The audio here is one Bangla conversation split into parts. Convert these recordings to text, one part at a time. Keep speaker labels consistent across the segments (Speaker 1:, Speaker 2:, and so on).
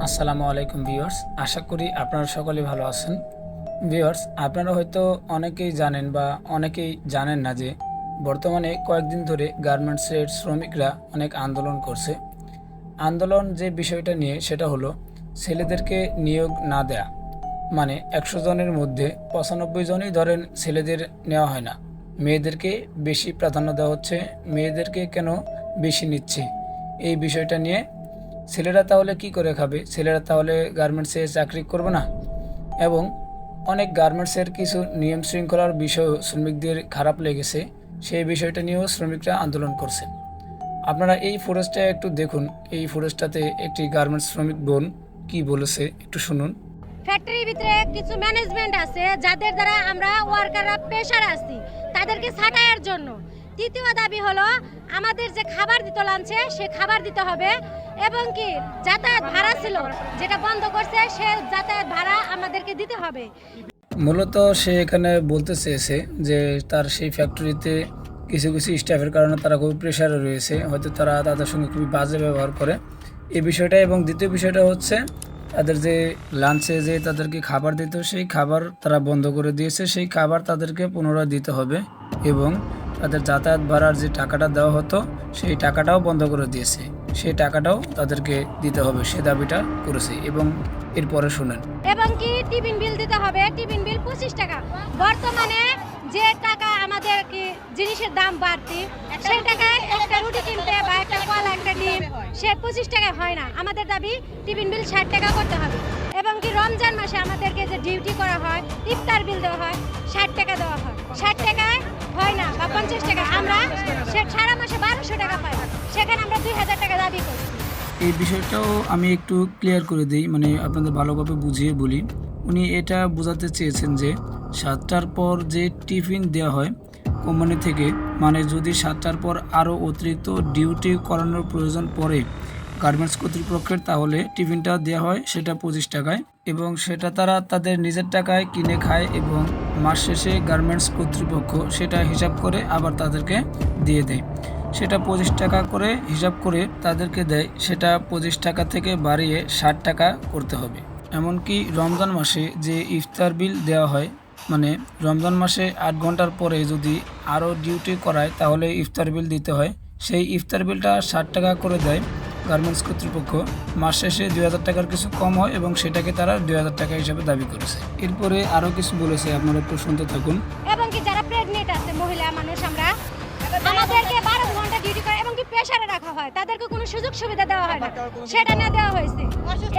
Speaker 1: আসসালামু আলাইকুম ভিউয়ার্স, আশা করি আপনারা সকলে ভালো আছেন। ভিউয়ার্স, আপনারা হয়তো অনেকেই জানেন বা অনেকেই জানেন না যে বর্তমানে কয়েকদিন ধরে গার্মেন্টসের শ্রমিকরা অনেক আন্দোলন করছে। আন্দোলন যে বিষয়টা নিয়ে সেটা হলো ছেলেদেরকে নিয়োগ না দেয়া, মানে 100 জনের মধ্যে 95 জনই ধরেন ছেলেদের নেওয়া হয় না, মেয়েদেরকে বেশি প্রাধান্য দেওয়া হচ্ছে। মেয়েদেরকে কেন বেশি নিচ্ছে এই বিষয়টা নিয়ে ছেলেরা তাহলে কি করে খাবে, ছেলেরা তাহলে গার্মেন্টসে চাকরি করবে না। এবং অনেক গার্মেন্টসের কিছু নিয়ম শৃঙ্খলার বিষয় শ্রমিকদের খারাপ লেগেছে, সেই বিষয়টা নিয়েও শ্রমিকরা আন্দোলন করছে। আপনারা এই ফুটেজটা একটু দেখুন। এই ফুটেজটাতে একটি গার্মেন্টস শ্রমিক বোন কি বলেছে একটু শুনুন।
Speaker 2: ফ্যাক্টরির ভিতরে কিছু ম্যানেজমেন্ট আছে যাদের দ্বারা আমরা ওয়ার্কাররা প্রেশার আছি তাদেরকে ছাঁটাইয়ের জন্য। তৃতীয় দাবি হলো আমাদের যে খাবার দিত লাঞ্চে সে খাবার দিতে হবে, এবং কি যাতায়াত ভাড়া ছিল যেটা বন্ধ করছে সে যাতায়াত ভাড়া আমাদেরকে দিতে হবে।
Speaker 1: মূলত সে এখানে বলতে চেয়েছে যে তার সেই ফ্যাক্টরিতে কিছু কিছু স্টাফের কারণে তারা খুবই প্রেশারে রয়েছে, হয়তো তারা তাদের সঙ্গে খুবই বাজে ব্যবহার করে এই বিষয়টা। এবং দ্বিতীয় বিষয়টা হচ্ছে তাদের যে লাঞ্চে যে তাদেরকে খাবার দিত সেই খাবার তারা বন্ধ করে দিয়েছে, সেই খাবার তাদেরকে পুনরায় দিতে হবে। এবং তাদের যাতায়াত ভাড়ার যে টাকাটা দেওয়া হতো সেই টাকাটাও বন্ধ করে দিয়েছে, সেই টাকাটাও তাদেরকে দিতে হবে, সে দাবিটা করেছে। এবং এরপরে শুনেন।
Speaker 2: এবং কি টিফিন বিল দিতে হবে, টিফিন বিল 25 টাকা। বর্তমানে যে টাকা আমাদের কি জিনিসের দাম বাড়তি, সেই টাকায় একটা রুটি কিনতে বা একটা কলা একটা ডিম সে 25 টাকা হয় না। আমাদের দাবি টিফিন বিল 60 টাকা করতে হবে। এবং কি রমজান মাসে আমাদেরকে যে ডিউটি করা হয়, ইফতার বিল দেওয়া হয়, 60 টাকা দেওয়া হয়। 60 টাকায় হয় না বা 50 টাকা, আমরা সারা মাসে 1200 টাকা পাই, সেখানে আমরা 2000 টাকা দাবি করছি।
Speaker 1: এই বিষয়টাও আমি একটু ক্লিয়ার করে দিই, মানে আপনাদের ভালোভাবে বুঝিয়ে বলি। উনি এটা বোঝাতে চেয়েছেন যে 7টার পর যে টিফিন দেওয়া হয় কোম্পানি থেকে, মানে যদি 7টার পর আরও অতিরিক্ত ডিউটি করানোর প্রয়োজন পড়ে গার্মেন্টস কর্তৃপক্ষের, তাহলে টিফিনটা দেওয়া হয় সেটা 25 টাকায়, এবং সেটা তারা তাদের নিজের টাকায় কিনে খায়। এবং মাস শেষে গার্মেন্টস কর্তৃপক্ষ সেটা হিসাব করে আবার তাদেরকে দিয়ে দেয়। সেটা 25 টাকা করে হিসাব করে তাদেরকে দেয়, সেটা 25 টাকা থেকে বাড়িয়ে 60 টাকা করতে হবে। এমনকি রমজান মাসে যে ইফতার বিল দেওয়া হয়, মানে রমজান মাসে 8 ঘন্টার পরে যদি আরও ডিউটি করায় তাহলে ইফতার বিল দিতে হয়, সেই ইফতার বিলটা 60 টাকা করে দেয় গার্মেন্টস কর্তৃপক্ষ। মাস শেষে 2000 টাকার কিছু কম হয় এবং সেটাকে তারা 2000 টাকা হিসাবে দাবি করেছে। এরপরে আরও কিছু বলেছে, আপনারা একটু শুনতে থাকুন।
Speaker 2: এবং কি যারা প্রেগনেন্ট আছে মহিলা মানুষ, আমরা আমাদেরকে 12 ঘন্টা ডিউটি করে এবং কি প্রেসারে রাখা হয়, তাদেরকে কোনো সুযোগ সুবিধা দেওয়া হয় না, সেটা না দেওয়া হয়েছে।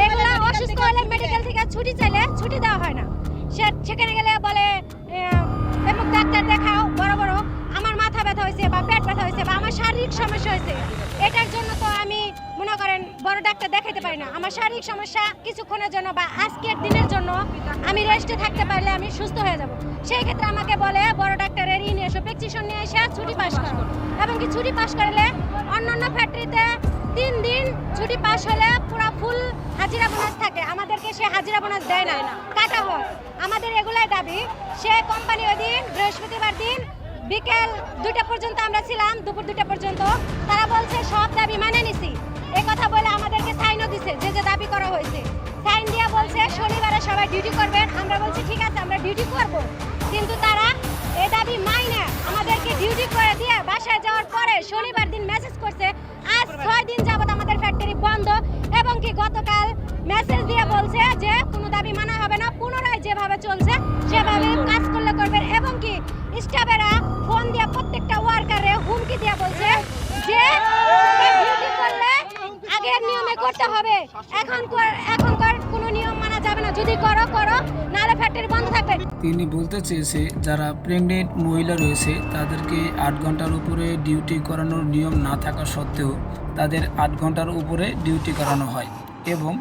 Speaker 2: এগুলা অসুস্থ হলে মেডিকেল থেকে ছুটি চাইলে ছুটি দেওয়া হয় না, সেখানে গেলে বলে এমন ডাক্তার দেখাও, বড় বড় আমার মাথা ব্যথা হয়েছে বা পেট ব্যথা হয়েছে বা আমার শারীরিক সমস্যা হয়েছে, এটার জন্য তো আমি মনে করেন বড় ডাক্তার দেখাতে পারি না। আমার শারীরিক সমস্যা কিছুক্ষণের জন্য বা আজকের দিনের জন্য আমি রেস্টে থাকতে পারলে আমি সুস্থ হয়ে যাব, সেই ক্ষেত্রে আমাকে বলে বড় ডাক্তারের নিয়ে এসো, প্রেসক্রিপশন নিয়ে এসে ছুটি পাস করো। এবং কি ছুটি পাস করলে অন্যান্য ফ্যাক্টরিতে 3 দিন ছুটি পাস হলে পুরো ফুল হাজিরা বোনাস থাকে, আমাদেরকে সে হাজিরা বোনাস দেয় না, কাটা হয়। আমাদের এগুলাই দাবি। সে কোম্পানি ওই দিন বৃহস্পতিবার দিন বিকেল 2টা পর্যন্ত আমরা ছিলাম, দুপুর 2টা পর্যন্ত। তারা বলছে সব দাবি মানে নিছি, এই কথা বলে আমাদেরকে সাইনও দিছে, যে যে দাবি করা হয়েছে সাইন দিয়া বলছে শনিবারে সবাই ডিউটি করবেন। আমরা বলছি ঠিক আছে আমরা ডিউটি করব, কিন্তু তারা এই দাবি মাইনে আমাদেরকে ডিউটি করে দিয়ে বাসায় যাওয়ার পরে শনিবার দিন মেসেজ করছে আজ 6 দিন যাবত আমাদের ফ্যাক্টরি বন্ধ। এবং কি গতকাল মেসেজ দিয়ে বলছে যে কোনো দাবি মানা হবে না, পুনরায় যেভাবে চলছে সেভাবে কাজ করলে করবেন। এবং কি স্টাফেরা ফোন দিয়ে প্রত্যেকটা ওয়ার্কারে হুমকি দিয়ে বলছে যে ডিউটি করলে আগের নিয়মে করতে হবে, এখনকার কোনো নিয়ম মানা যাবে না, যদি করো করো নাহলে ফ্যাক্টরি বন্ধ থাকবে।
Speaker 1: তিনি বলতে চেয়েছে যারা প্রেগনেন্ট মহিলা রয়েছে তাদেরকে 8 ঘন্টার উপরে ডিউটি করানোর নিয়ম না থাকা সত্ত্বেও তাদের 8 ঘন্টার উপরে ডিউটি করানো হয়, এবং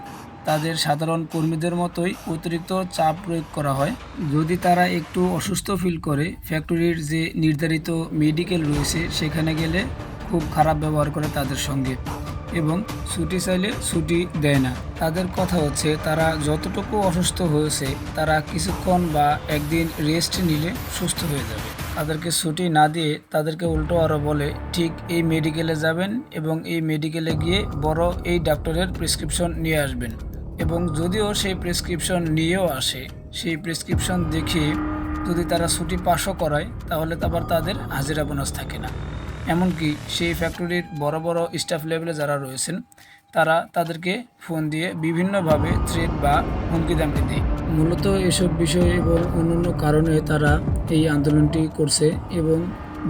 Speaker 1: তাদের সাধারণ কর্মীদের মতোই অতিরিক্ত চাপ প্রয়োগ করা হয়। যদি তারা একটু অসুস্থ ফিল করে ফ্যাক্টরির যে নির্ধারিত মেডিকেল রয়েছে সেখানে গেলে খুব খারাপ ব্যবহার করে তাদের সঙ্গে, এবং ছুটি চাইলে ছুটি দেয় না। তাদের কথা হচ্ছে তারা যতটুকু অসুস্থ হয়েছে তারা কিছুক্ষণ বা একদিন রেস্ট নিলে সুস্থ হয়ে যাবে। তাদেরকে ছুটি না দিয়ে তাদেরকে উল্টো আরও বলে ঠিক এই মেডিকেলে যাবেন এবং এই মেডিকেলে গিয়ে বড় এই ডাক্তারের প্রেসক্রিপশন নিয়ে আসবেন, এবং যদিও সেই প্রেসক্রিপশন নিয়েও আসে, সেই প্রেসক্রিপশন দেখিয়ে যদি তারা ছুটি পাসও করায় তাহলে আবার তাদের হাজিরা বোনাস থাকে না। এমনকি সেই ফ্যাক্টরির বড় বড় স্টাফ লেভেলে যারা রয়েছেন তারা তাদেরকে ফোন দিয়ে বিভিন্নভাবে থ্রেট বা হুমকি দামকি দেয়। মূলত এসব বিষয় এবং অন্যান্য কারণে তারা এই আন্দোলনটি করছে এবং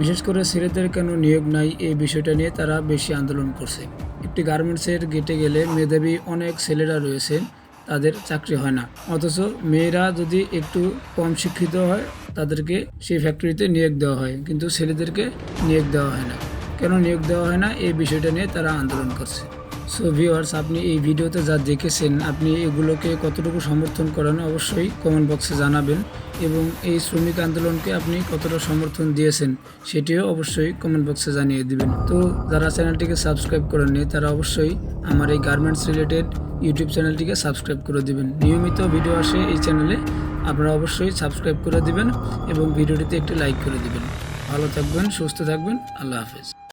Speaker 1: বিশেষ করে ছেলেদের কেন নিয়োগ নাই এই বিষয়টা নিয়ে তারা বেশি আন্দোলন করছে। একটি গার্মেন্টসের গেটে গেলে মেধাবী অনেক ছেলেরা রয়েছে, তাদের চাকরি হয় না, অথচ মেয়েরা যদি একটু কম শিক্ষিত হয় তাদেরকে সেই ফ্যাক্টরিতে নিয়োগ দেওয়া হয়, কিন্তু ছেলেদেরকে নিয়োগ দেওয়া হয় না। কেন নিয়োগ দেওয়া হয় না এই বিষয়টা নিয়ে তারা আন্দোলন করছে। সো ভিউয়ার্স, আপনি এই ভিডিওতে যা দেখেছেন আপনি এগুলোকে কতটুকু সমর্থন করেন অবশ্যই কমেন্ট বক্সে জানাবেন, এবং এই শ্রমিক আন্দোলনকে আপনি কতটা সমর্থন দিয়েছেন সেটিও অবশ্যই কমেন্ট বক্সে জানিয়ে দিবেন। তো যারা চ্যানেলটিকে সাবস্ক্রাইব করেননি তারা অবশ্যই আমার এই গার্মেন্টস রিলেটেড ইউটিউব চ্যানেলটিকে সাবস্ক্রাইব করে দিবেন। নিয়মিত ভিডিও আসে এই চ্যানেলে, আপনারা অবশ্যই সাবস্ক্রাইব করে দিবেন এবং ভিডিওটিতে একটি লাইক করে দিবেন। ভালো থাকবেন, সুস্থ থাকবেন, আল্লাহ হাফেজ।